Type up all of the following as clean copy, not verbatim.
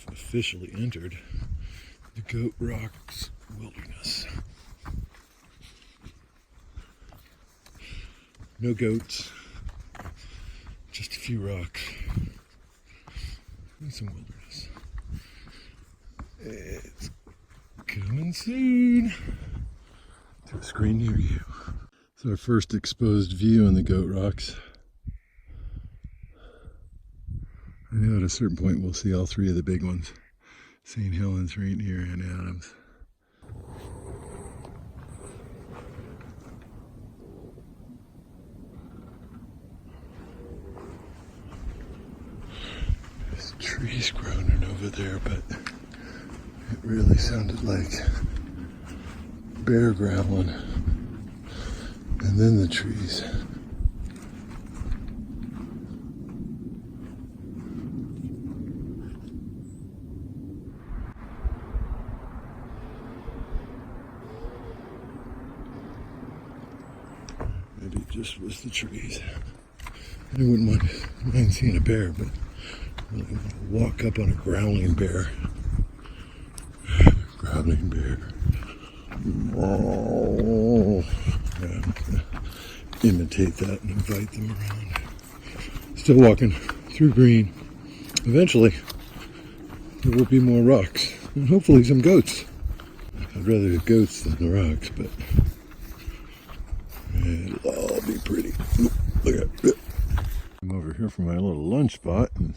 have officially entered the Goat Rocks Wilderness. No goats, just a few rocks and some wilderness. It's coming soon to a screen near you. It's our first exposed view on the Goat Rocks. I know at a certain point we'll see all three of the big ones. St. Helens right here and Adams. There's trees growing over there, but it really sounded like bear growling. And then the trees. Maybe it just was the trees. I wouldn't mind seeing a bear, but I really want to walk up on a growling bear. Growling bear. Oh. Yeah, I'm gonna imitate that and invite them around. Still walking through green. Eventually, there will be more rocks and hopefully some goats. I'd rather the goats than the rocks, but it'll all be pretty. Look at it. I'm over here for my little lunch spot, and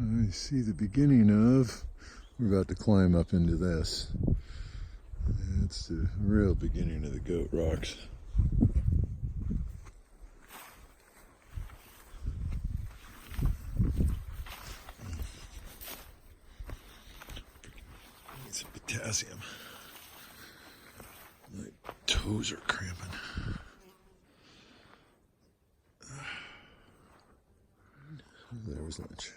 I see the beginning of, we're about to climb up into this. It's the real beginning of the Goat Rocks. Need some potassium. My toes are cramping. There was lunch.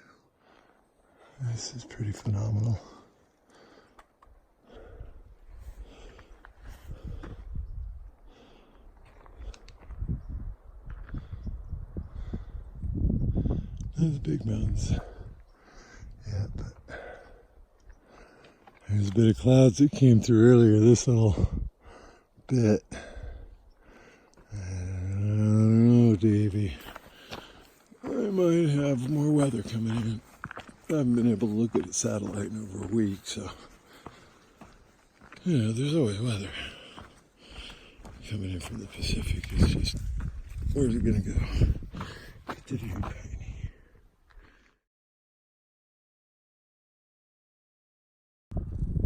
This is pretty phenomenal. There's big mountains. Yeah, but there's a bit of clouds that came through earlier, this little bit. I don't know, Davey. I might have more weather coming in. I haven't been able to look at a satellite in over a week, so you know, there's always weather coming in from the Pacific. It's just, where's it gonna go? Get to here, tiny.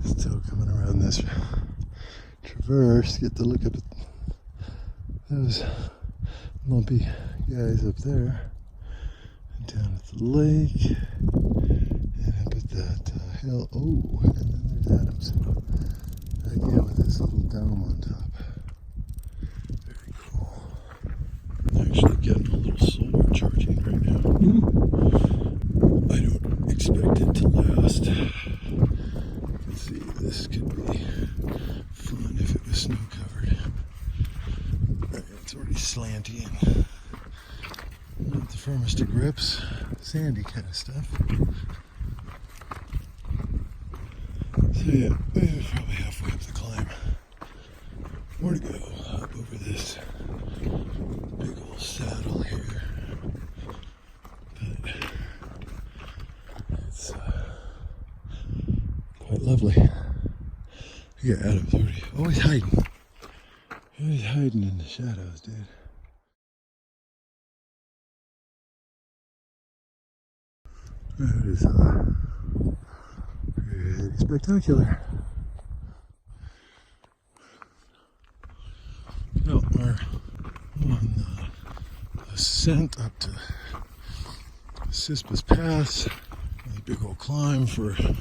Still coming around this traverse, get to look at those lumpy guys up there, and down at the lake, and up at that hill. Oh, and then there's Adams. That guy with this little dome on top. Very cool. I'm actually getting a little solar charging right now. I don't expect it to last. Let's see, this could be fun if it was snow covered. It's already slanty and not the firmest of grips, sandy kind of stuff. So yeah, we're probably halfway up the climb. More to go up over this big old saddle here. But it's quite lovely. Yeah, Adam's always hiding. Always hiding in the shadows, dude. That is pretty spectacular. So we're on the ascent up to Cispas Pass. A big old climb for a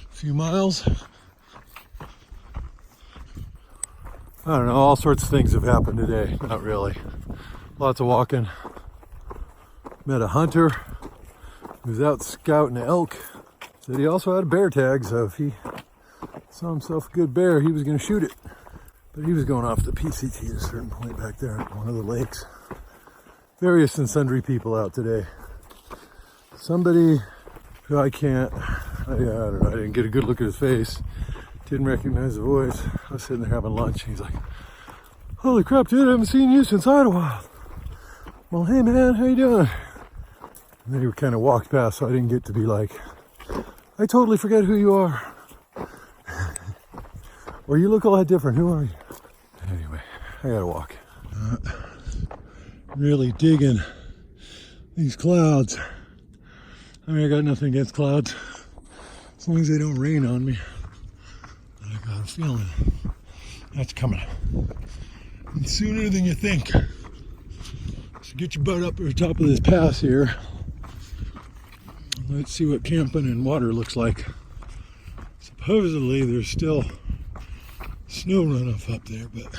few miles. I don't know, all sorts of things have happened today. Not really. Lots of walking. Met a hunter who was out scouting elk. Said he also had a bear tag, so if he saw himself a good bear, he was going to shoot it. But he was going off the PCT at a certain point back there at one of the lakes. Various and sundry people out today. Somebody I can't. I don't know. I didn't get a good look at his face. Didn't recognize the voice. I was sitting there having lunch. And he's like, "Holy crap, dude! I haven't seen you since Idlewild." Well, hey man, how you doing? And then he kind of walked past, so I didn't get to be like, "I totally forget who you are." Or you look a lot different. Who are you? Anyway, I gotta walk. Really digging these clouds. I mean, I got nothing against clouds as long as they don't rain on me. But I got a feeling that's coming. And sooner than you think. So get your butt up to the top of this pass here. Let's see what camping and water looks like. Supposedly there's still snow runoff up there, but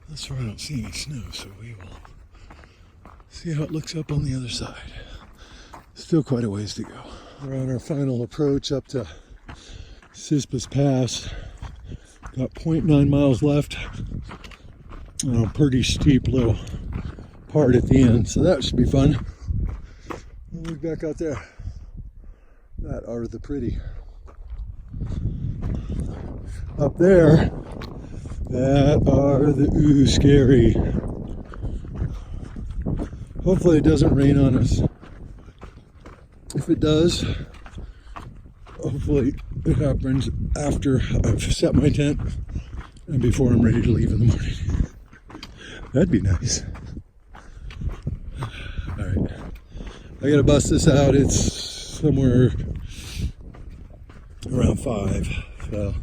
that's where I don't see any snow, so we will see how it looks up on the other side. Still quite a ways to go. We're on our final approach up to Sispus Pass. Got 0.9 miles left. A pretty steep little part at the end, so that should be fun. We'll look back out there. That are the pretty. Up there, that are the ooh scary. Hopefully it doesn't rain on us. If it does, hopefully it happens after I've set my tent and before I'm ready to leave in the morning. That'd be nice. Alright, I gotta bust this out. It's somewhere around 5, so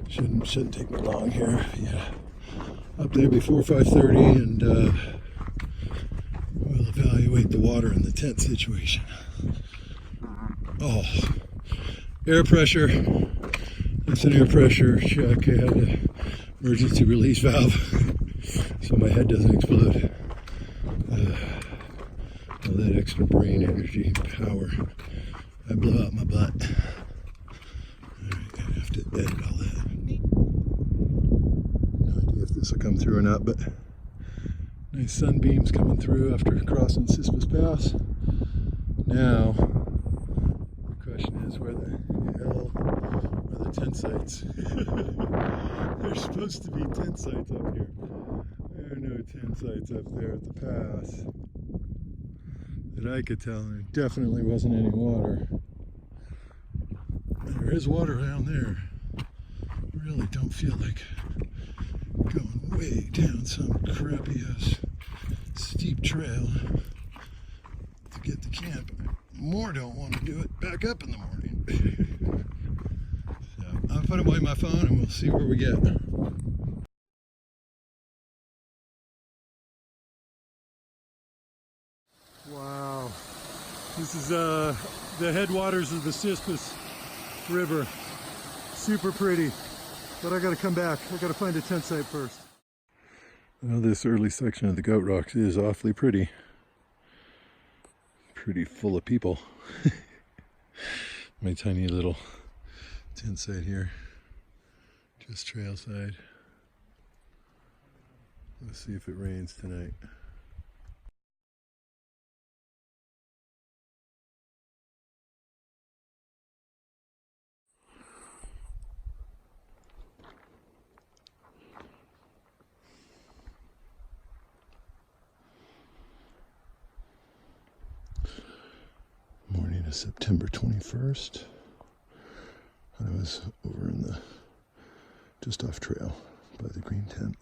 shouldn't take me long here. Yeah, up there before 5:30, and we'll evaluate the water and the tent situation. Oh, air pressure. That's an air pressure check. I had an emergency release valve, so my head doesn't explode. All that extra brain energy and power, I blow out my butt. Alright, I have to edit all that. No idea if this will come through or not, but nice sunbeams coming through after crossing Sispus Pass. Now, the question is, where the hell are the tent sites? There's supposed to be tent sites up here. There are no tent sites up there at the pass that I could tell. There definitely wasn't any water. There is water down there. I really don't feel like going way down some crappy ass steep trail to get to camp. More don't want to do it back up in the morning. So I'll put away my phone and we'll see where we get. Wow, this is the headwaters of the Sispus River. Super pretty, but I gotta come back. I gotta find a tent site first. Well, this early section of the Goat Rocks is awfully pretty. Pretty full of people. My tiny little tent site here, just trail side. Let's see if it rains tonight. Morning of September 21st. I was over in the just off trail by the green tent.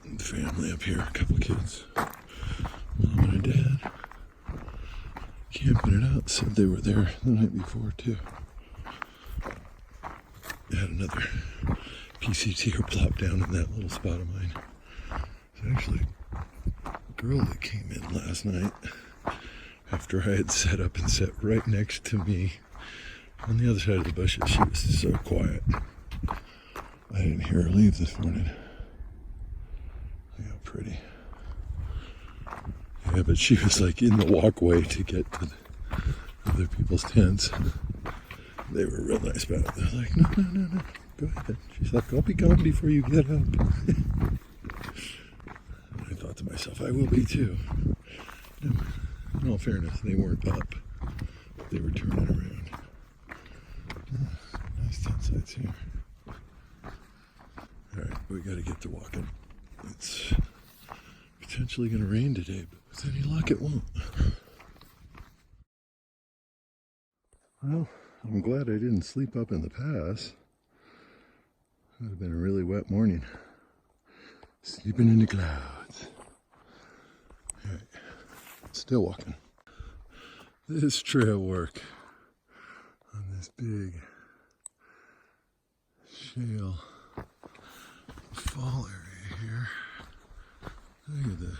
The family up here, a couple kids, mom and dad, camping it out. Said they were there the night before too. They had another PCT plop down in that little spot of mine. It's actually a girl that came in last night after I had set up and sat right next to me on the other side of the bushes. She was so quiet. I didn't hear her leave this morning. Look how pretty. Yeah, but she was like in the walkway to get to the other people's tents. They were real nice about it. They're like, no, go ahead. She's like, I'll be gone before you get up. I thought to myself, I will be too. In all fairness, they weren't up. They were turning around. Nice tent sites here. Alright, we gotta get to walking. It's potentially gonna rain today, but with any luck it won't. Well, I'm glad I didn't sleep up in the pass. It would have been a really wet morning. Sleeping in the clouds. Alright, still walking. This trail work on this big shale fall area here. Look at the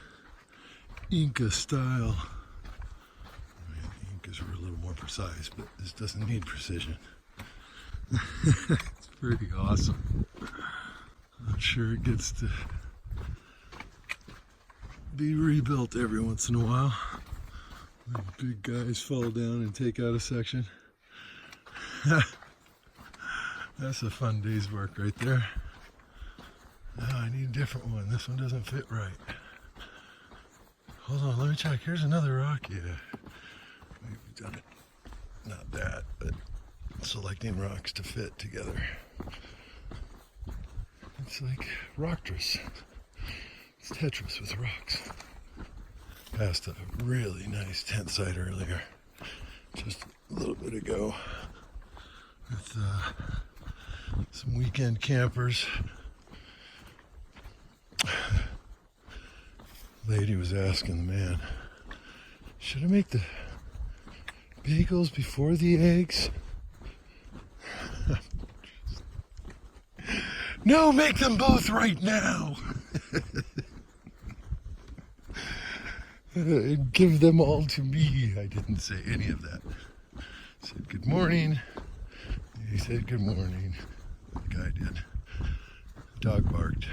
Inca style. I mean, the Incas were a little more precise, but this doesn't need precision. It's pretty awesome. I'm sure it gets to be rebuilt every once in a while. When big guys fall down and take out a section. That's a fun day's work right there. Oh, I need a different one. This one doesn't fit right. Hold on, let me check. Here's another rock. Yeah, we've done it. Not that, but selecting rocks to fit together. It's like Rocktress. It's Tetris with rocks. Passed a really nice tent site earlier, just a little bit ago, with some weekend campers. Lady was asking the man, should I make the bagels before the eggs? No, make them both right now. Give them all to me. I didn't say any of that. I said good morning. He said good morning. The guy did. The dog barked.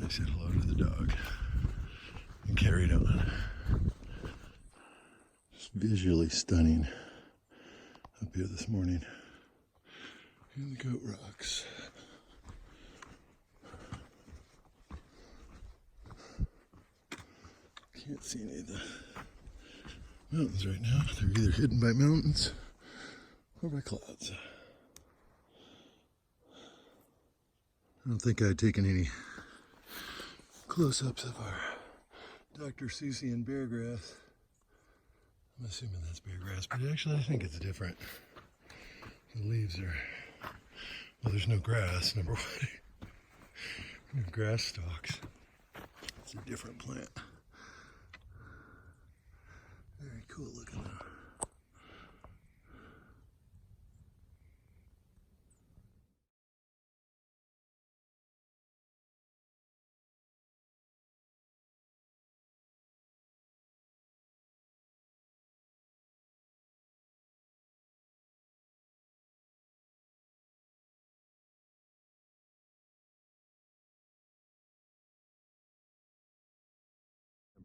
I said hello to the dog and carried on. Just visually stunning up here this morning. Here the goat rocks. Can't see any of the mountains right now. They're either hidden by mountains or by clouds. I don't think I'd taken any close-ups of our Dr. Susie and bear grass. I'm assuming that's bear grass, but actually I think it's different. The leaves are, well, there's no grass, number one. No grass stalks. It's a different plant. Very cool looking though.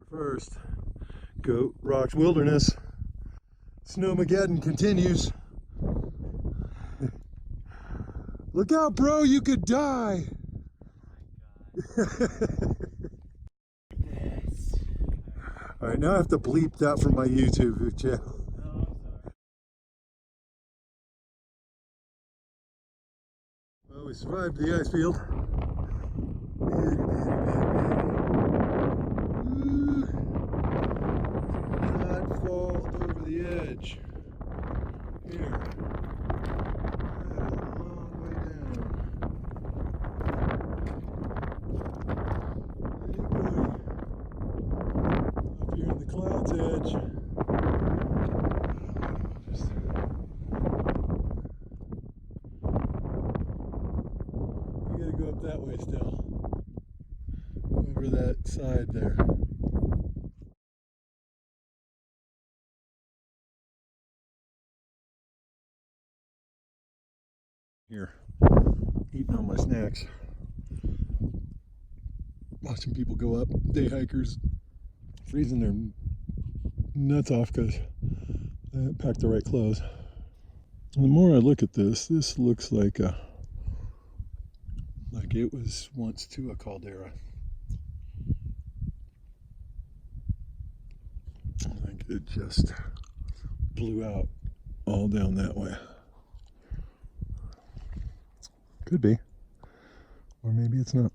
First, Goat Rocks Wilderness. Snowmageddon continues. Look out, bro, you could die. All right, now I have to bleep that from my YouTube channel. Well, we survived the ice field. Not fall over the edge. Here. A long way down. Hey boy. Up here in the cloud's edge. We gotta go up that way still. Over that side there. Here, eating all my snacks. Watching people go up, day hikers, freezing their nuts off because they haven't packed the right clothes. And the more I look at this, this looks like it was once to a caldera. it just blew out all down that way. Could be. Or maybe it's not.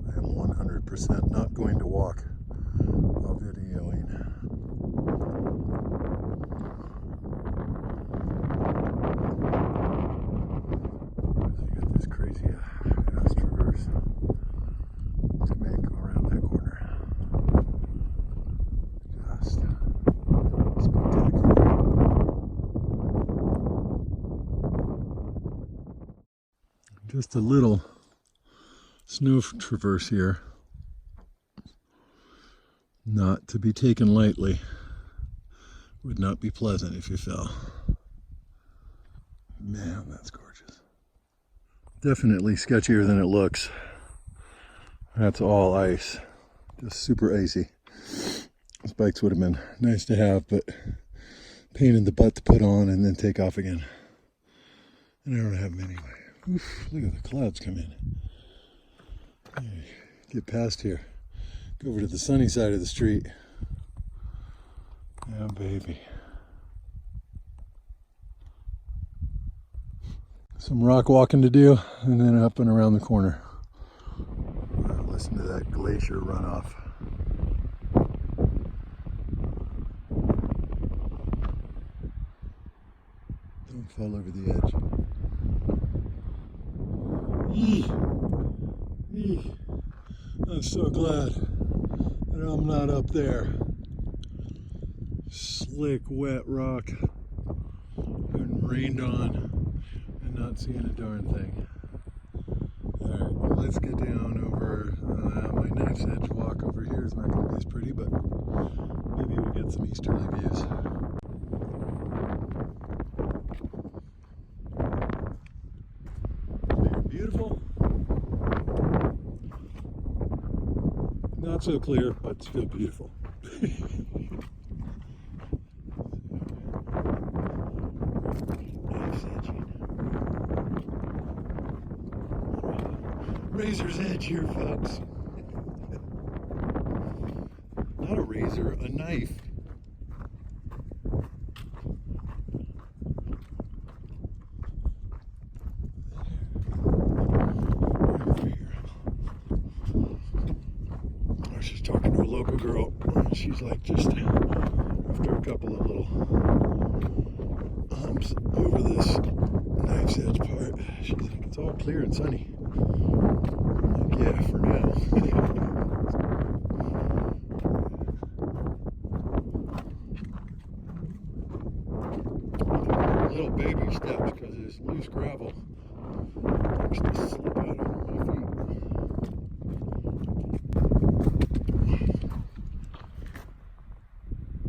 I am 100% not going to walk while videoing. I got this crazy ass traverse to make around that corner. Just spectacular. Just a little snow traverse here, not to be taken lightly. Would not be pleasant if you fell. Man, that's gorgeous. Definitely sketchier than it looks. That's all ice, just super icy. Those bikes would have been nice to have, but pain in the butt to put on and then take off again. And I don't have them anyway. Oof, look at the clouds come in. Get past here, go over to the sunny side of the street. Yeah, baby. Some rock walking to do, and then up and around the corner. Listen to that glacier runoff. Don't fall over the edge. Eek. Eek. I'm so glad that I'm not up there. Slick, wet rock, getting rained on, and not seeing a darn thing. Alright, well, let's get down over my knife's edge walk over here. Is not going to be as pretty, but maybe we'll get some easterly views. Beautiful. Not so clear, but still beautiful. Razor's edge here, folks. Not a razor, a knife. I was just talking to a local girl. She's like, just after a couple of little humps over this knife's edge part, she's like, it's all clear and sunny. I'm like, yeah, for now. Little baby steps because it's loose gravel. Likes to slip out under my feet.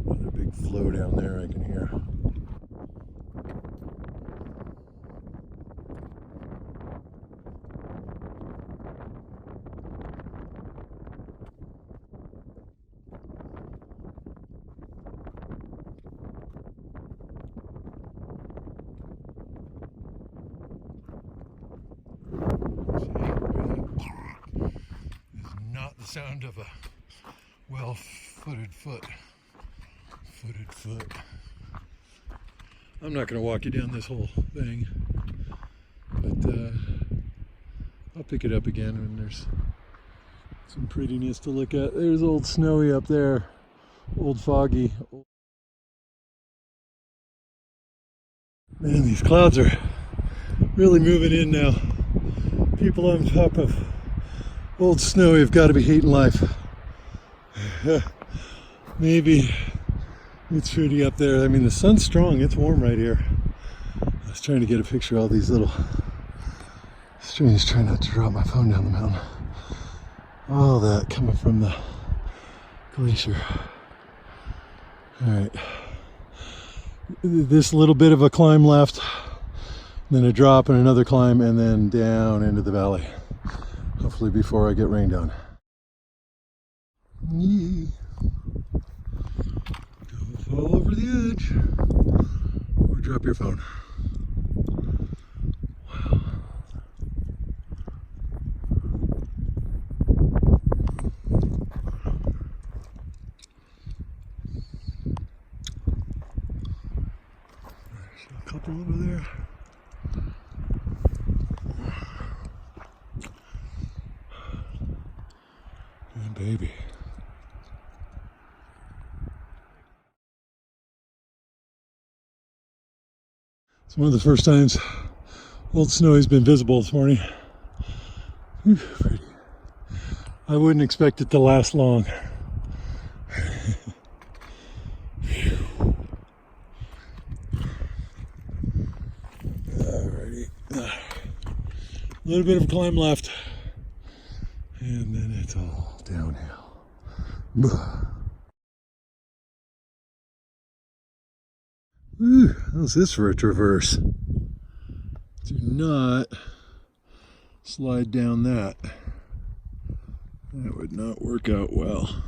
Another big flow down there I can hear. The sound of a well-footed foot. I'm not going to walk you down this whole thing, but I'll pick it up again when there's some prettiness to look at. There's old Snowy up there, old Foggy. Man, these clouds are really moving in now. People on top of Old Snowy have got to be hating life. Maybe it's pretty up there. I mean, the sun's strong. It's warm right here. I was trying to get a picture of all these little streams, trying not to drop my phone down the mountain. All that coming from the glacier. All right. This little bit of a climb left, then a drop and another climb, and then down into the valley. Hopefully before I get rained on. Don't fall over the edge, or drop your phone. Wow. There's a couple over there. And baby. It's one of the first times Old Snowy's been visible this morning. Whew, pretty. I wouldn't expect it to last long. Alrighty. A little bit of a climb left. And then it's all downhill. Ooh, how's this for a traverse? Do not slide down that. That would not work out well.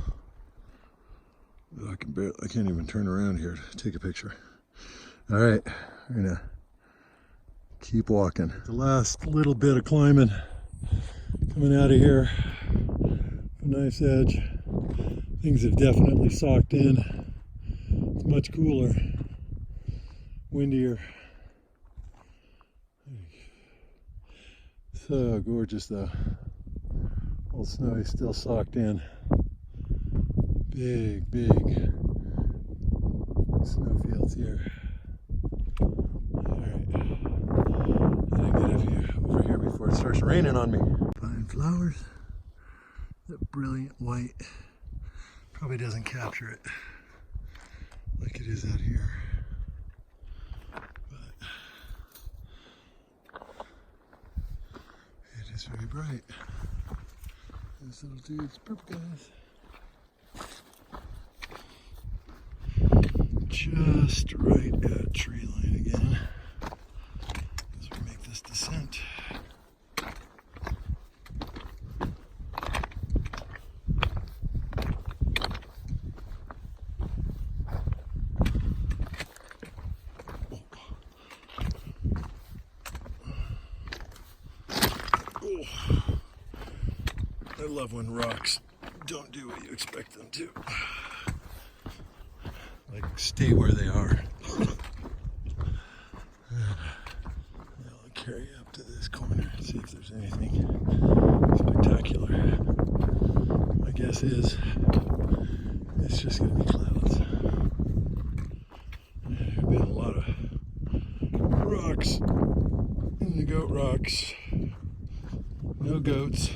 I can't even turn around here to take a picture. All right, we're gonna keep walking. The last little bit of climbing coming out of here. A nice edge. Things have definitely socked in. It's much cooler. Windier. So gorgeous though. Old Snowy still socked in. Big snowfields here. Alright. Gotta get over here before it starts raining on me. Fine flowers. That brilliant white probably doesn't capture it like it is out here. It's very bright. This little dude's purple, guys. Just right at tree line again as we make this descent. I love when rocks don't do what you expect them to. Like stay where they are. I'll carry up to this corner and see if there's anything spectacular. My guess is it's just going to be clouds. There's been a lot of rocks in the goat rocks. No goats.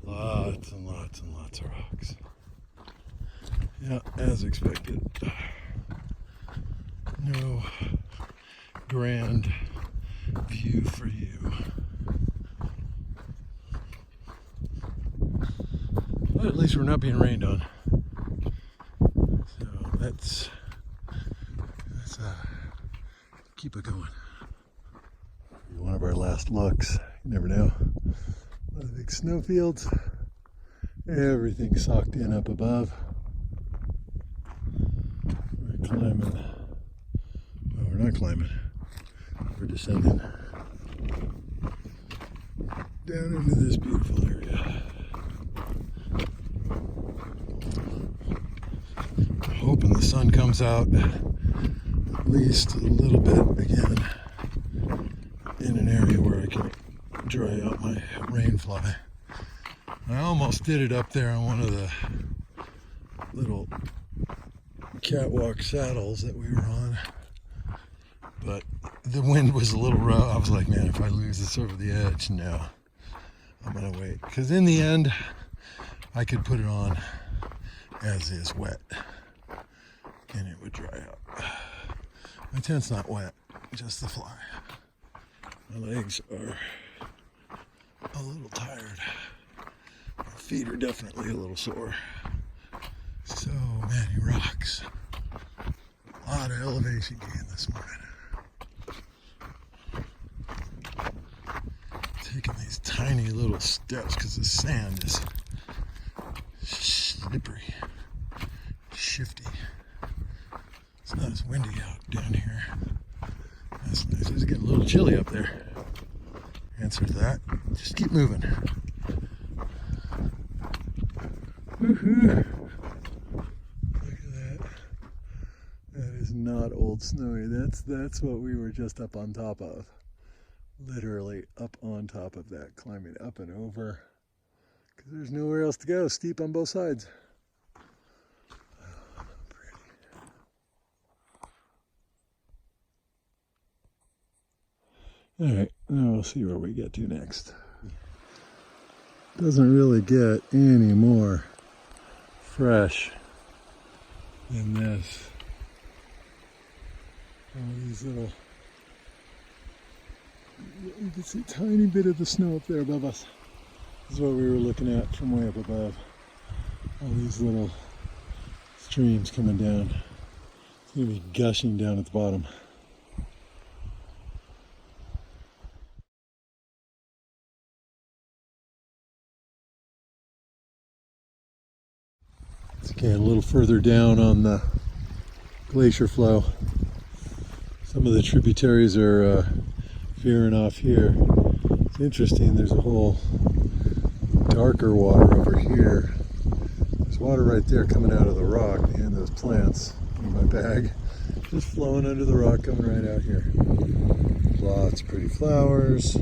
Lots and lots and lots of rocks. Yeah, as expected. No grand view for you. But at least we're not being rained on. So let's keep it going. One of our last looks. You never know. One of the big snowfields. Everything socked in up above. We're climbing. Well, we're not climbing. We're descending down into this beautiful area. Hoping the sun comes out at least a little bit again in an area where I can dry out my rain fly. I almost did it up there on one of the little catwalk saddles that we were on, but the wind was a little rough. I was like, man, if I lose this over the edge, no, I'm gonna wait, because in the end I could put it on as is wet and it would dry up. My tent's not wet, just the fly. My legs are a little tired. My feet are definitely a little sore. So many rocks. A lot of elevation gain this morning. Taking these tiny little steps because the sand is slippery, shifty. It's not as windy out down here. It is getting a little chilly up there. Answer to that, just keep moving. Woohoo! Look at that. That is not old snowy. That's what we were just up on top of. Literally up on top of that, climbing up and over. Because there's nowhere else to go, steep on both sides. Oh, pretty. Alright, now we'll see where we get to next. Doesn't really get any more fresh than this. All these little, you can see a tiny bit of the snow up there above us. This is what we were looking at from way up above. All these little streams coming down. It's going to be gushing down at the bottom. Okay, a little further down on the glacier flow. Some of the tributaries are veering off here. It's interesting, there's a whole darker water over here. There's water right there coming out of the rock and those plants in my bag. Just flowing under the rock, coming right out here. Lots of pretty flowers.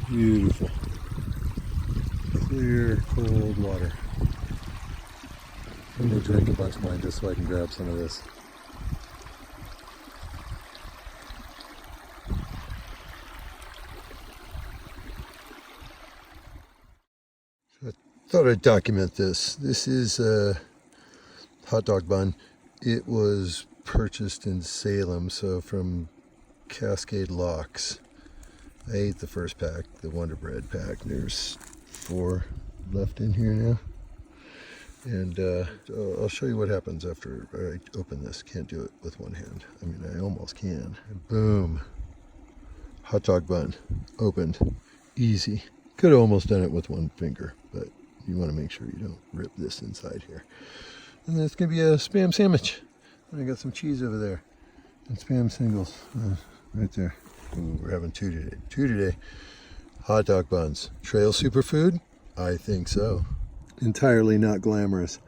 Beautiful. Clear, cold water. I'm going to drink a bunch of mine just so I can grab some of this. So I thought I'd document this. This is a hot dog bun. It was purchased in Salem, so from Cascade Locks. I ate the first pack, the Wonder Bread pack. There's 4 left in here now. And I'll show you what happens after I open this. Can't do it with one hand. I mean, I almost can. And boom. Hot dog bun. Opened. Easy. Could have almost done it with one finger, but you want to make sure you don't rip this inside here. And then it's going to be a Spam sandwich. And I got some cheese over there. And Spam singles right there. Ooh, we're having 2 today. 2 today. Hot dog buns. Trail superfood? I think so. Entirely not glamorous,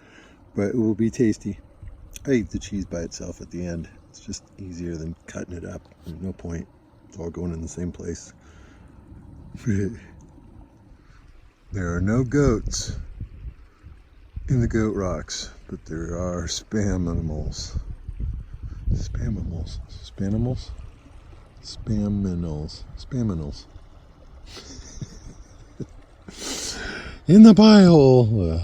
but it will be tasty. I eat the cheese by itself at the end. It's just easier than cutting it up. There's no point. It's all going in the same place. There are no goats in the goat rocks, but there are spam-animals. Spam-animals. Spam-animals? Spam-animals. Spam-animals. In the pie hole.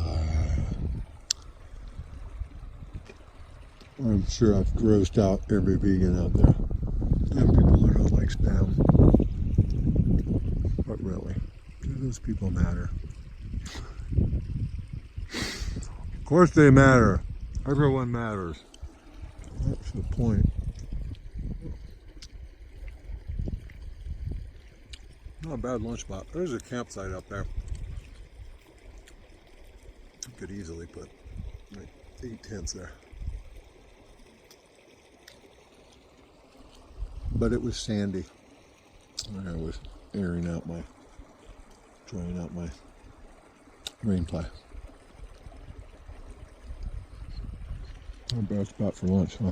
I'm sure I've grossed out every vegan out there. And people who don't like spam. But really, do those people matter? Of course they matter. Everyone matters. That's the point. Not a bad lunch spot. There's a campsite up there. Could easily put like 8 tents there. But it was sandy. And I was drying out my rain pie. Not a bad spot for lunch, huh?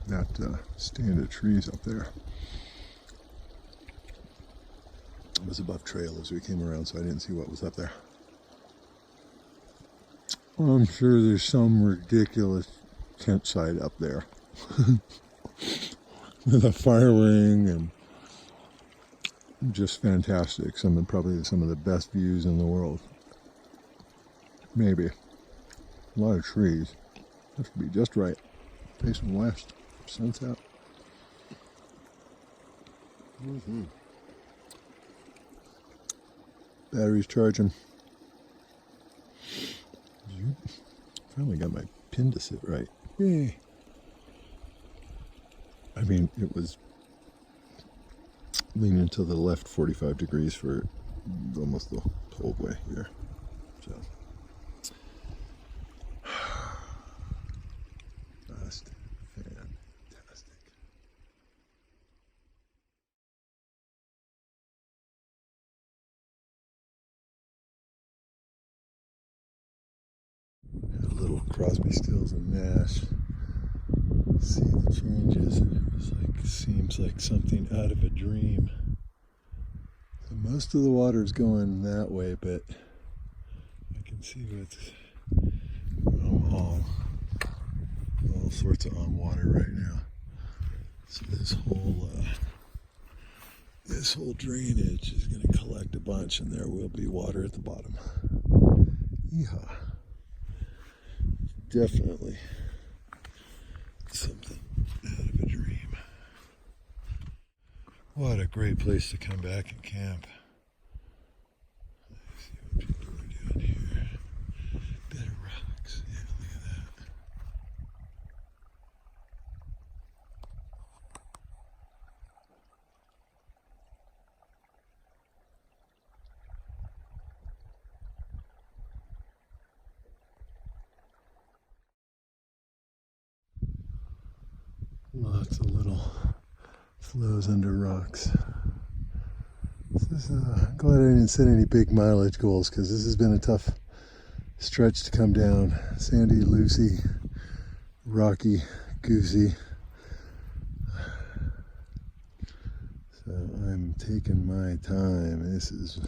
That stand of trees up there was above trail as we came around, so I didn't see what was up there. Well, I'm sure there's some ridiculous tent site up there with a fire ring and just fantastic. Probably some of the best views in the world. Maybe. A lot of trees. Has to be just right. Facing west. Sunset. Battery's charging. Finally got my pin to sit right. Yay. I mean, it was leaning to the left 45 degrees for almost the whole way here. So, just fantastic. A little Crosby, Stills, and Nash. See the changes, and it was like, seems like something out of a dream. So most of the water is going that way, but I can see what's all sorts of on water right now. So this whole drainage is going to collect a bunch, and there will be water at the bottom. Yeehaw! Definitely something out of a dream. What a great place to come back and camp. Let's see what people are doing here. Bed of rocks. Yeah, look at that. Lots of little flows under rocks. I'm glad I didn't set any big mileage goals, because this has been a tough stretch to come down. Sandy, loosey, rocky, goosey. So I'm taking my time. This is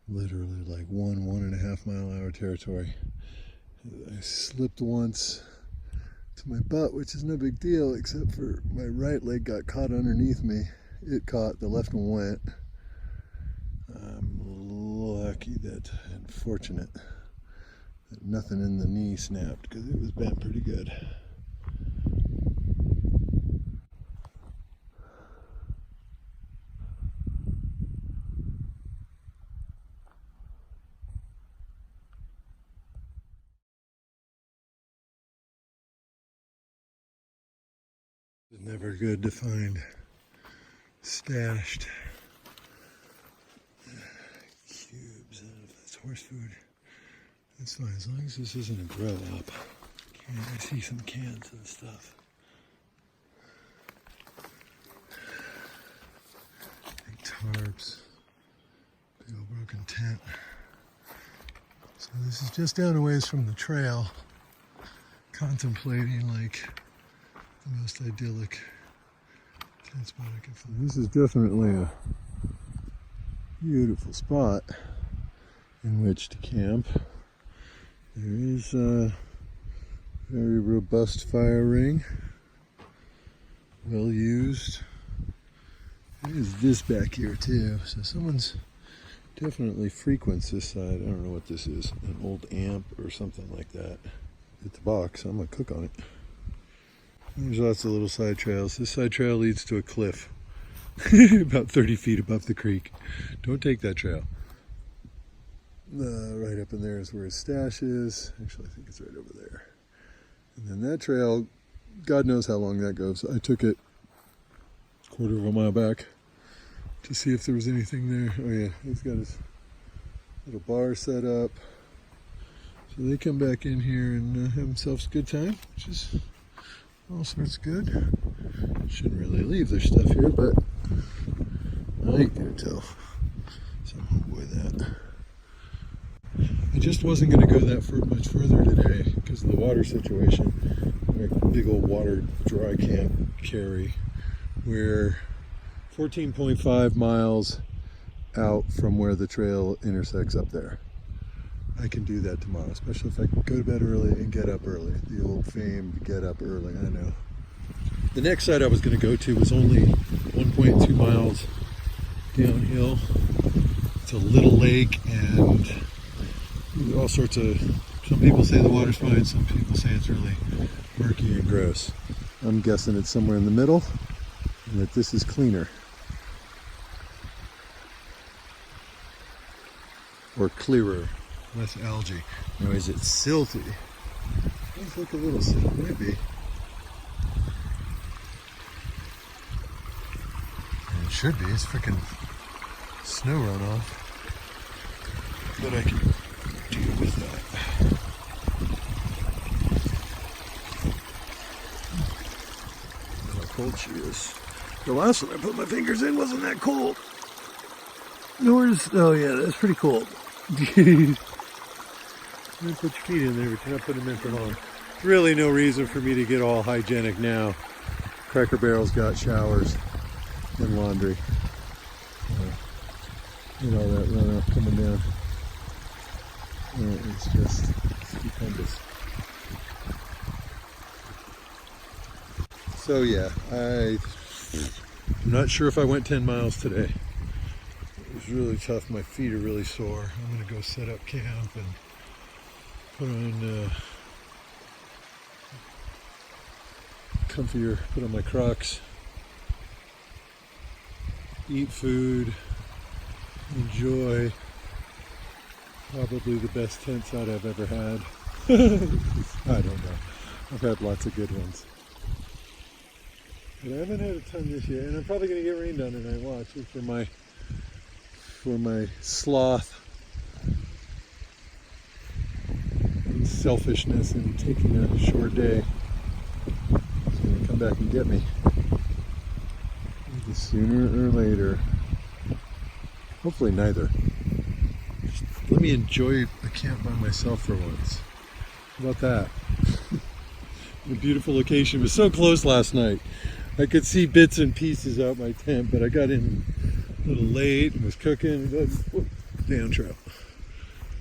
literally like 1.5 mile hour territory. I slipped once to my butt, which is no big deal, except for my right leg got caught underneath me. It caught, the left one went. I'm lucky and fortunate that nothing in the knee snapped, because it was bent pretty good. It's never good to find stashed cubes. I don't know if that's horse food. That's fine, as long as this isn't a grow up. I see some cans and stuff. Big tarps. Big old broken tent. So this is just down a ways from the trail. Contemplating like the most idyllic tent spot I can find. This is definitely a beautiful spot in which to camp. There is a very robust fire ring, well used. There is this back here too, so someone's definitely frequents this side. I don't know what this is, an old amp or something like that. Hit the box, I'm gonna cook on it. There's lots of little side trails. This side trail leads to a cliff about 30 feet above the creek. Don't take that trail. Right up in there is where his stash is. Actually, I think it's right over there. And then that trail, God knows how long that goes. I took it a 1/4 mile back to see if there was anything there. Oh yeah, he's got his little bar set up. So they come back in here and have themselves a good time, which is all sorts good. Shouldn't really leave their stuff here, but I ain't gonna tell some homeboy that. I just wasn't going to go that much further today because of the water situation. A big old water dry camp carry. We're 14.5 miles out from where the trail intersects up there. I can do that tomorrow, especially if I can go to bed early and get up early. The old famed get up early, I know. The next site I was going to go to was only 1.2 miles downhill. It's a little lake, and all sorts of, some people say the water's fine, some people say it's really murky and gross. I'm guessing it's somewhere in the middle, and that this is cleaner. Or clearer, less algae. Now, is it silty? It does look a little silty, maybe. And it should be, it's freaking snow runoff. but I can deal with that. How cold she is. The last one I put my fingers in wasn't that cold. Oh yeah, that's pretty cold. You put your feet in there, but you're not putting them in for long. Really no reason for me to get all hygienic now. Cracker Barrel's got showers and laundry. And all that runoff coming down. It's just stupendous. So yeah, I'm not sure if I went 10 miles today. It was really tough. My feet are really sore. I'm gonna go set up camp and put on comfier, put on my Crocs, eat food, enjoy probably the best tent site I've ever had. I don't know. I've had lots of good ones. But I haven't had a ton this year, and I'm probably going to get rained on tonight. Watch it for my sloth and selfishness and taking a short day. It's going to come back and get me. Either sooner or later. Hopefully neither. Let me enjoy the camp by myself for once. How about that? The beautiful location. It was so close last night. I could see bits and pieces out my tent, but I got in a little late and was cooking. Damn trout.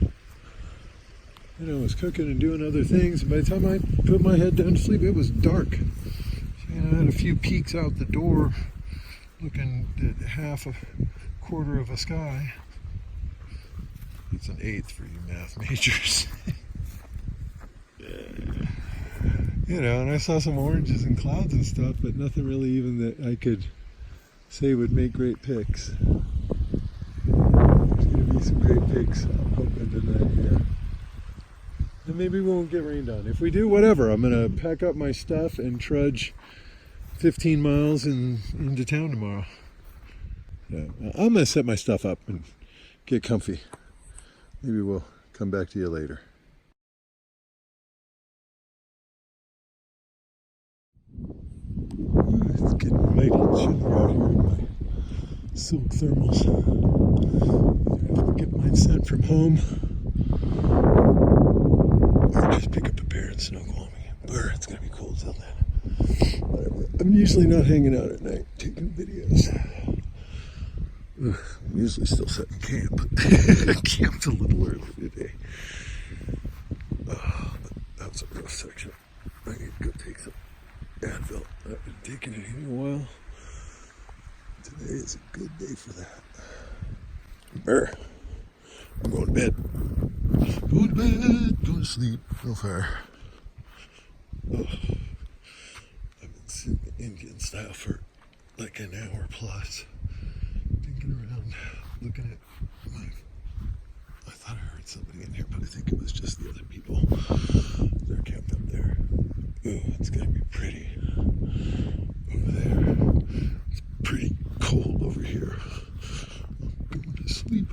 I was cooking and doing other things. By the time I put my head down to sleep, it was dark. And I had a few peeks out the door, looking at half a quarter of a sky. It's an eighth for you math majors. And I saw some oranges and clouds and stuff, but nothing really even that I could say would make great pics. There's going to be some great pics, I'm hoping, tonight here. And maybe we won't get rained on. If we do, whatever. I'm going to pack up my stuff and trudge 15 miles into town tomorrow. Yeah, I'm going to set my stuff up and get comfy. Maybe we'll come back to you later. It's getting mighty chilly out here in my silk thermals. I have to get mine sent from home, or just pick up a pair and snuggle on me. Brr, it's gonna be cold till then. Whatever. I'm usually not hanging out at night taking videos. I'm usually still setting camp. Camped a little early today. Oh, but that was a rough section. I need to go take some Advil. I've been taking it in a while. Today is a good day for that. Brr. I'm going to bed. Go to bed. Go to sleep. No fire. Oh. I've been sitting Indian style for like an hour plus. Thinking around, looking at my... I thought I heard somebody in here, but I think it was just the other people. They're camped up there. Ooh, it's gonna be pretty over there. It's pretty cold over here. I'm going to sleep.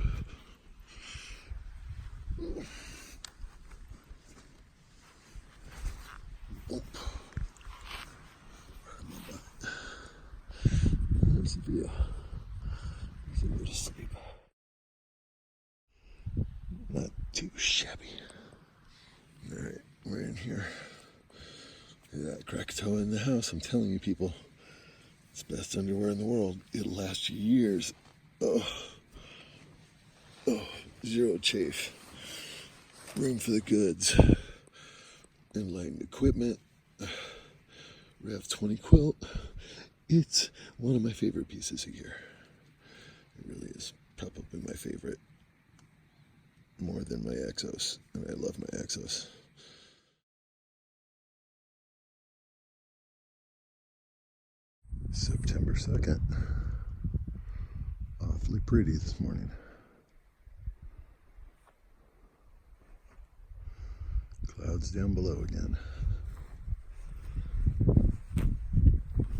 There's the view. There's a bit of sleep. Not too shabby. Alright, we're in here. Look at that crack toe in the house. I'm telling you, people, it's the best underwear in the world. It'll last you years. Oh, zero chafe. Room for the goods. Enlightened equipment. Rev 20 quilt. It's one of my favorite pieces of gear. It really is probably my favorite. More than my Exos. And I love my Exos. September 2nd. Awfully pretty this morning. Clouds down below again.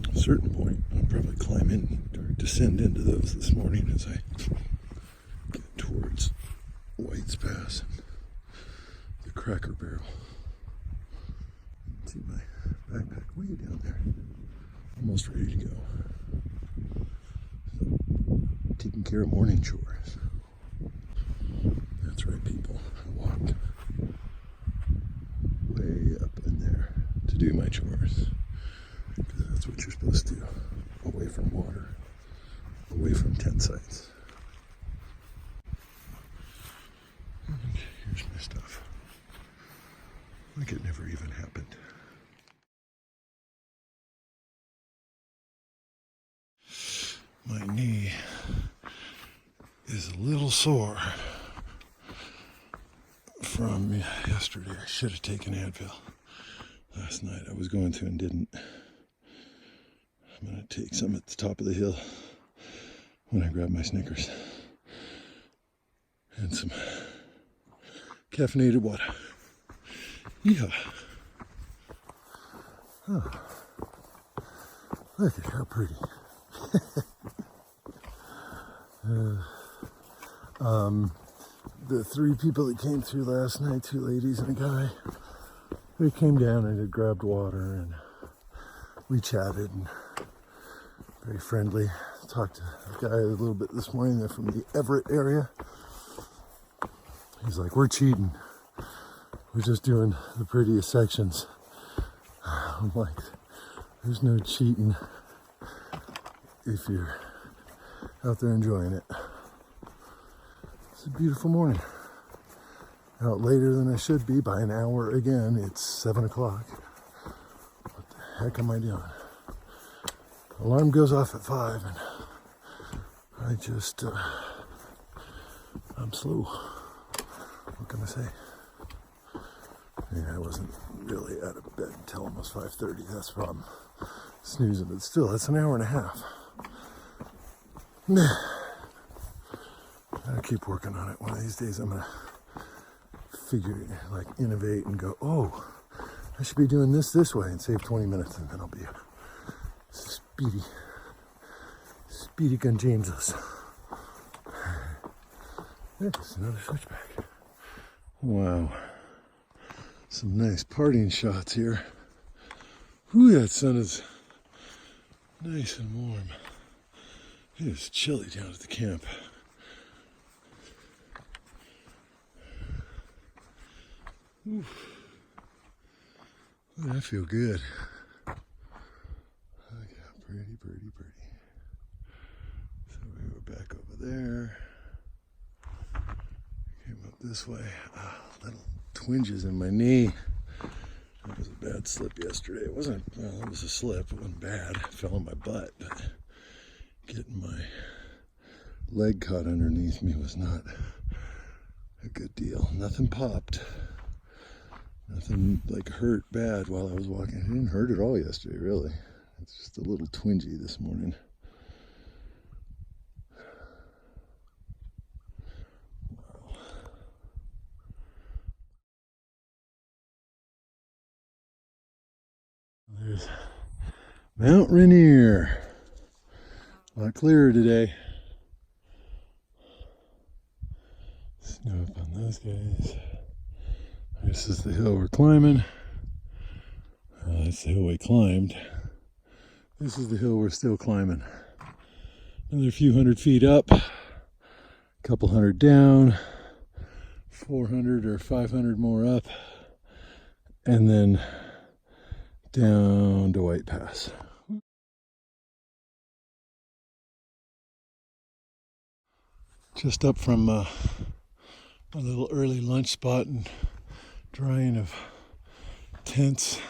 At a certain point, I'll probably climb in or descend into those this morning as I get towards White's Path. Cracker Barrel. See my backpack way down there. Almost ready to go. So, taking care of morning chores. That's right, people. I walked way up in there to do my chores. Because that's what you're supposed to do. Away from water. Away from tent sites. And here's my stuff. Like it never even happened. My knee is a little sore from yesterday. I should have taken Advil last night. I was going to and didn't. I'm going to take some at the top of the hill when I grab my Snickers and some caffeinated water. Yeah. Oh. Look at how pretty. The three people that came through last night, two ladies and a guy, they came down and had grabbed water and we chatted and very friendly. Talked to the guy a little bit this morning. They're from the Everett area. He's like, we're cheating. We're just doing the prettiest sections. I'm like, there's no cheating if you're out there enjoying it. It's a beautiful morning. Out later than I should be by an hour again. It's 7 o'clock. What the heck am I doing? Alarm goes off at 5 and I just, I'm slow. What can I say? Yeah, I wasn't really out of bed until almost 5:30. That's the problem. Snoozing, but still, that's an hour and a half. I'll keep working on it. One of these days I'm going to figure, like, innovate and go, oh, I should be doing this way and save 20 minutes and then I'll be a speedy gun Jameses. There's another switchback. Wow. Some nice parting shots here. Whew, that sun is nice and warm. It is chilly down at the camp. Oof. Oh, I feel good. Look how pretty. So we were back over there. Came up this way. Little twinges in my knee. That was a bad slip yesterday. It wasn't, well, it was a slip. It wasn't bad. I fell on my butt, but getting my leg caught underneath me was not a good deal. Nothing popped. Nothing like hurt bad while I was walking. It didn't hurt at all yesterday, really. It's just a little twingy this morning. Wow. There's Mount Rainier. A lot clearer today. Snow up on those guys. This is the hill we're climbing. That's the hill we climbed. This is the hill we're still climbing. Another few hundred feet up, a couple hundred down, 400 or 500 more up, and then down to White Pass. Just up from a little early lunch spot and drying of tents.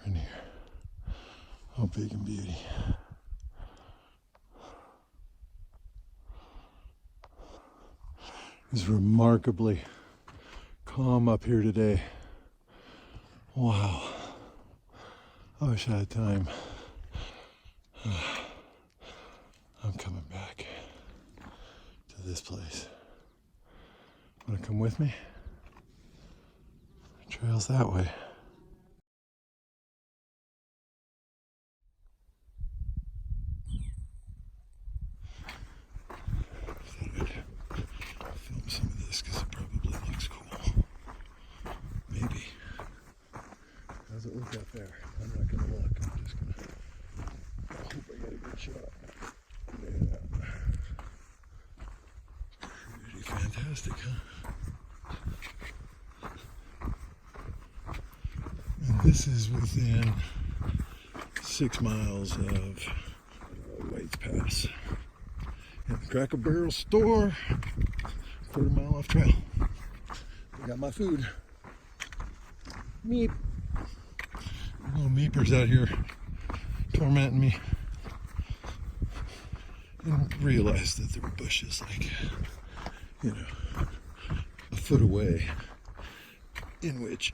In here. Oh, big and beauty. It's remarkably calm up here today. Wow. I wish I had time. I'm coming back to this place. Want to come with me? The trail's that way. Thought I'd film some of this shot. Yeah. Pretty fantastic, huh? And this is within 6 miles of White's Pass. At the Cracker Barrel store, 1/4 mile off trail. I got my food. Meep. Little meepers out here tormenting me. Didn't realize that there were bushes like, you know, a foot away, in which,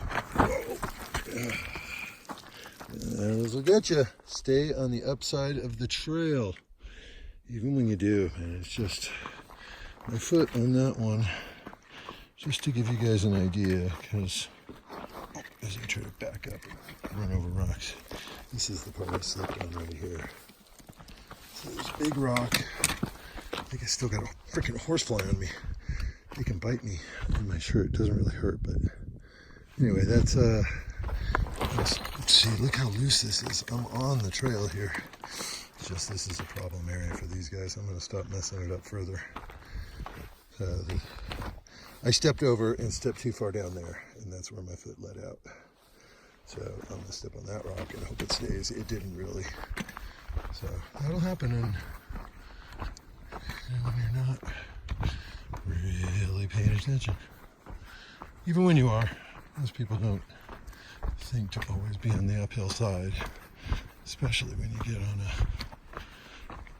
those will get you. Stay on the upside of the trail, even when you do. And it's just my foot on that one, just to give you guys an idea, because as I try to back up and run over rocks, this is the part I slipped on right here. So there's a big rock. I think I still got a freaking horsefly on me. He can bite me on my shirt. It doesn't really hurt, but anyway, that's let's see, look how loose this is. I'm on the trail here. It's just this is a problem area for these guys. I'm gonna stop messing it up further. I stepped over and stepped too far down there, and that's where my foot let out. So I'm gonna step on that rock and hope it stays. It didn't really. So that'll happen when you're not really paying attention. Even when you are, most people don't think to always be on the uphill side, especially when you get on a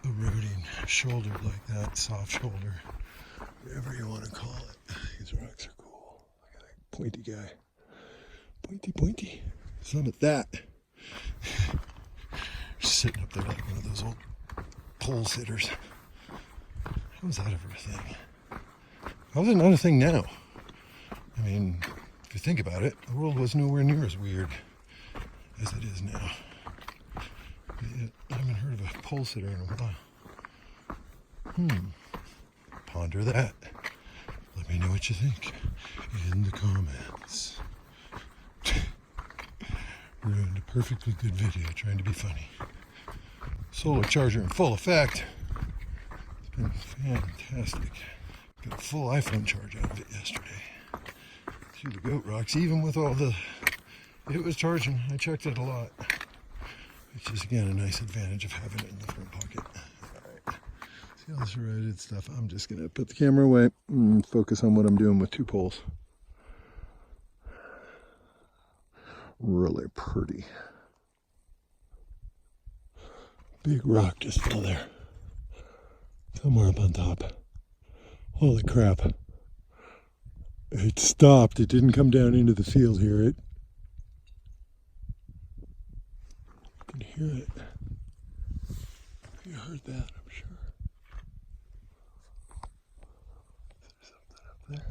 eroding shoulder like that, soft shoulder, whatever you want to call it. These rocks are cool. Look at that pointy guy. Pointy, pointy. Some of that. Sitting up there like one of those old pole sitters. How was that ever a thing? How is it not a thing now? I mean, if you think about it, the world was nowhere near as weird as it is now. I haven't heard of a pole sitter in a while. Ponder that. Let me know what you think in the comments. Ruined a perfectly good video trying to be funny. Solar charger in full effect. It's been fantastic. Got a full iPhone charge out of it yesterday. Through the goat rocks, even with all the... It was charging. I checked it a lot. Which is, again, a nice advantage of having it in the front pocket. Alright. See all this eroded stuff? I'm just going to put the camera away and focus on what I'm doing with 2 poles. Really pretty. Big rock just fell there. Somewhere up on top. Holy crap. It stopped. It didn't come down into the field here. You can hear it. You heard that, I'm sure. Is there something up there?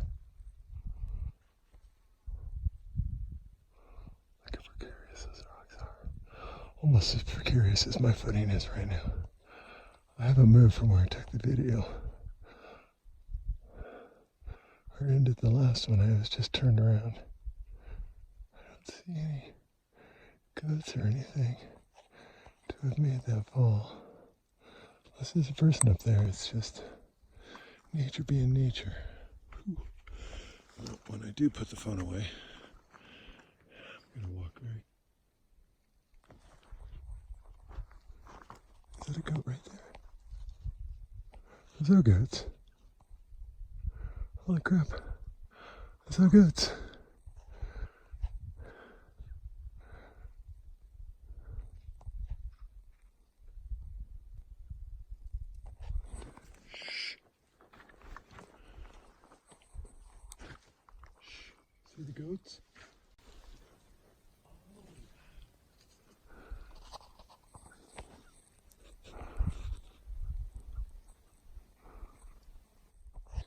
Look how precarious those rocks are. Almost as precarious as my footing is right now. I haven't moved from where I took the video. I ended the last one, I was just turned around. I don't see any goats or anything to have made that fall. Unless there's a person up there, it's just nature being nature. Well, when I do put the phone away, I'm going to walk right. Is that a goat right there? Those are goats. Holy crap. Those are goats. See the goats?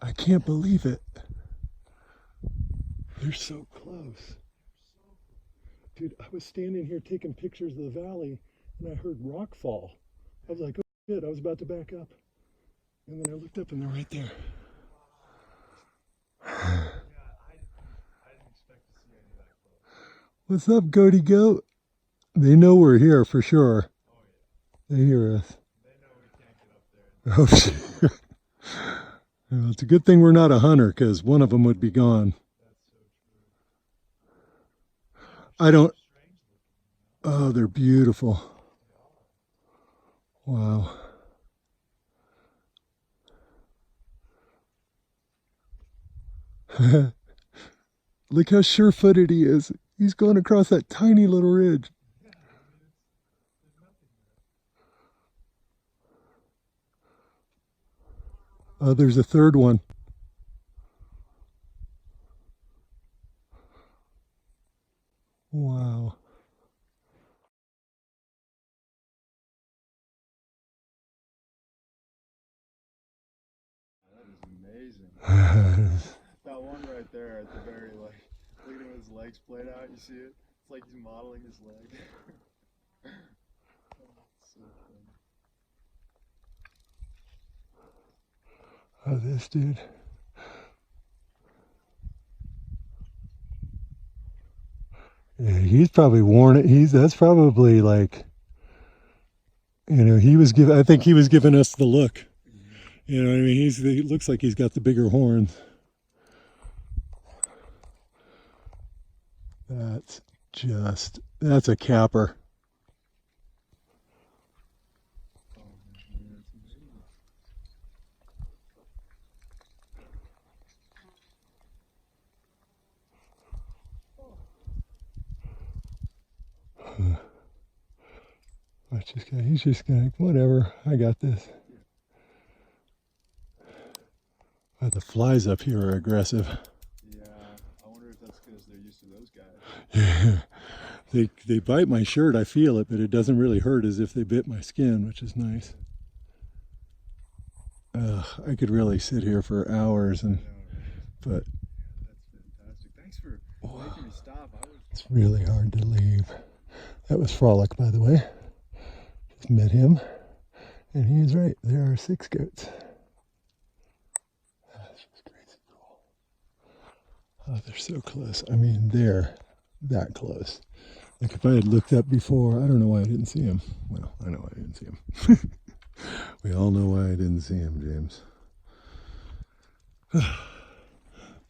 I can't believe it. They're so close. Dude, I was standing here taking pictures of the valley and I heard rock fall. I was like, oh shit, I was about to back up. And then I looked up and they're right there. What's up, Goaty Goat? They know we're here for sure. They hear us. Oh, shit. Well, it's a good thing we're not a hunter, because one of them would be gone. I don't. Oh, they're beautiful. Wow. Look how sure-footed he is. He's going across that tiny little ridge. Oh, there's a third one. Wow. That is amazing. That one right there at the very, like, look at him with his legs played out, you see it? It's like he's modeling his leg. So funny. Oh, this dude. Yeah, he's probably worn it. That's probably like, he was I think he was giving us the look. You know what I mean? He looks like he's got the bigger horns. That's a capper. He's just gonna, whatever, I got this. Oh, the flies up here are aggressive. Yeah, I wonder if that's because they're used to those guys. Yeah, they bite my shirt, I feel it, but it doesn't really hurt as if they bit my skin, which is nice. I could really sit here for hours, but That's fantastic. Thanks for making me stop. It's really hard to leave. That was Frolic, by the way. Just met him, and he is right. There are 6 goats. That's just crazy cool. Oh, they're so close. I mean, they're that close. Like if I had looked up before, I don't know why I didn't see him. Well, I know why I didn't see him. We all know why I didn't see him, James.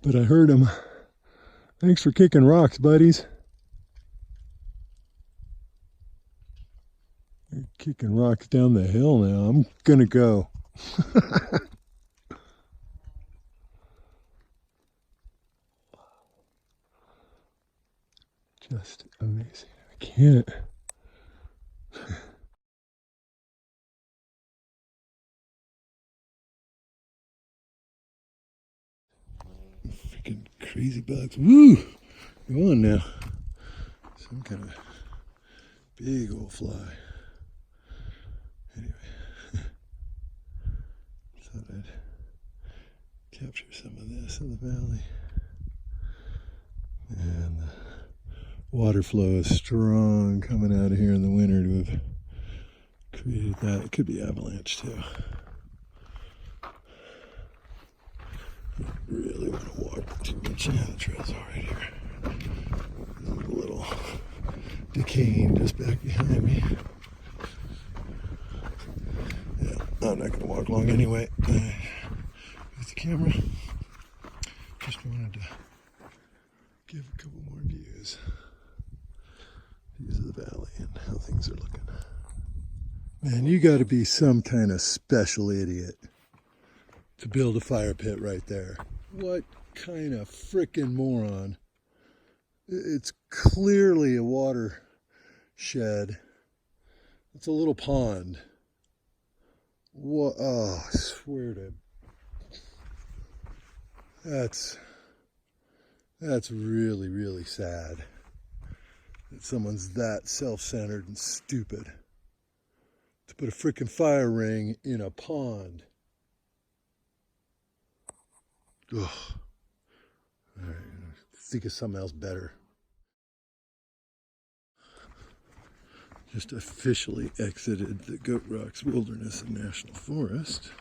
But I heard him. Thanks for kicking rocks, buddies. You're kicking rocks down the hill now. I'm gonna go. Just amazing. I can't. Freaking crazy bugs. Woo! Go on now. Some kind of big old fly. Anyway, thought I'd capture some of this in the valley. And the water flow is strong coming out of here in the winter to have created that. It could be avalanche too. I really want to walk too much. Yeah, the trail's all right here. There's a little decaying just back behind me. Yeah, I'm not going to walk long anyway. With the camera, just wanted to give a couple more views of the valley and how things are looking. Man, you got to be some kind of special idiot to build a fire pit right there. What kind of frickin' moron? It's clearly a water shed. It's a little pond. What? Oh, I swear to. That's really, really sad that someone's that self-centered and stupid to put a frickin' fire ring in a pond. Ugh. All right, think of something else better. Just officially exited the Goat Rocks Wilderness and National Forest.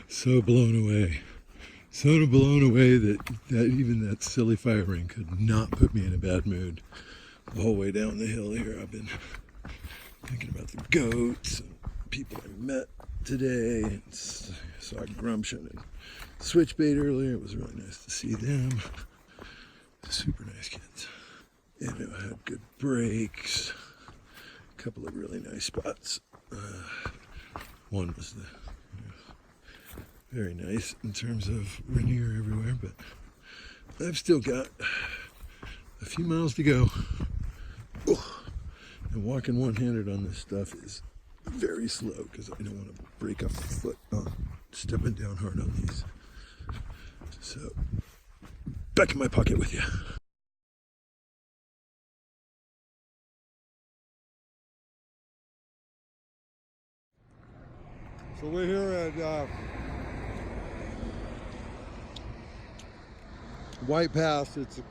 So blown away. So blown away that even that silly fire ring could not put me in a bad mood. The whole way down the hill here, I've been Thinking about the goats and people I met today. And saw Grumption and Switchbait earlier. It was really nice to see them. Super nice kids. And it had good breaks. A couple of really nice spots. One was very nice in terms of linear everywhere, but I've still got a few miles to go. And walking one-handed on this stuff is very slow because I don't want to break up my foot on stepping down hard on these. So, back in my pocket with you. So we're here at White Pass. It's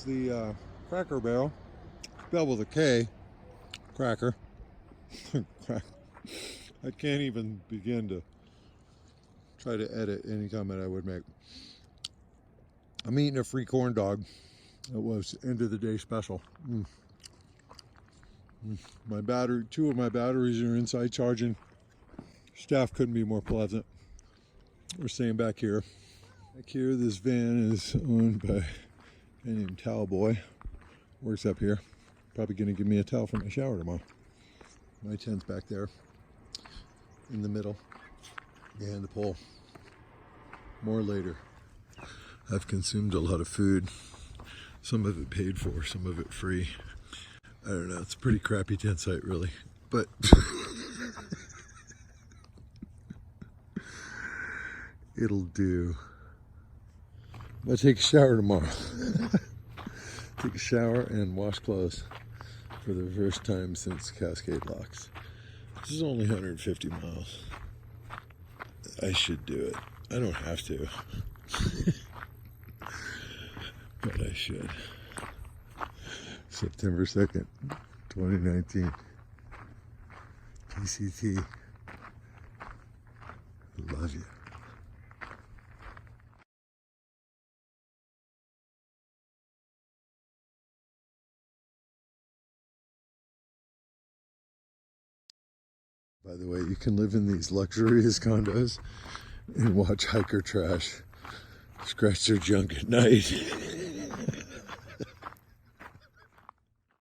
the Cracker Barrel, spelled with a K. Cracker. I can't even begin to try to edit any comment I would make. I'm eating a free corn dog. It was end of the day special. My battery, 2 of my batteries are inside charging. Staff couldn't be more pleasant. We're staying back here. Back here, this van is owned by a guy named Towel Boy. Works up here. Probably gonna give me a towel for my shower tomorrow. My tent's back there in the middle behind the pole. More later. I've consumed a lot of food. Some of it paid for, some of it free. I don't know, it's a pretty crappy tent site really, but it'll do. I'm gonna take a shower tomorrow. Take a shower and wash clothes for the first time since Cascade Locks. This is only 150 miles. I should do it. I don't have to. But I should. September 2nd, 2019. PCT. Love you. By the way, you can live in these luxurious condos and watch hiker trash scratch their junk at night.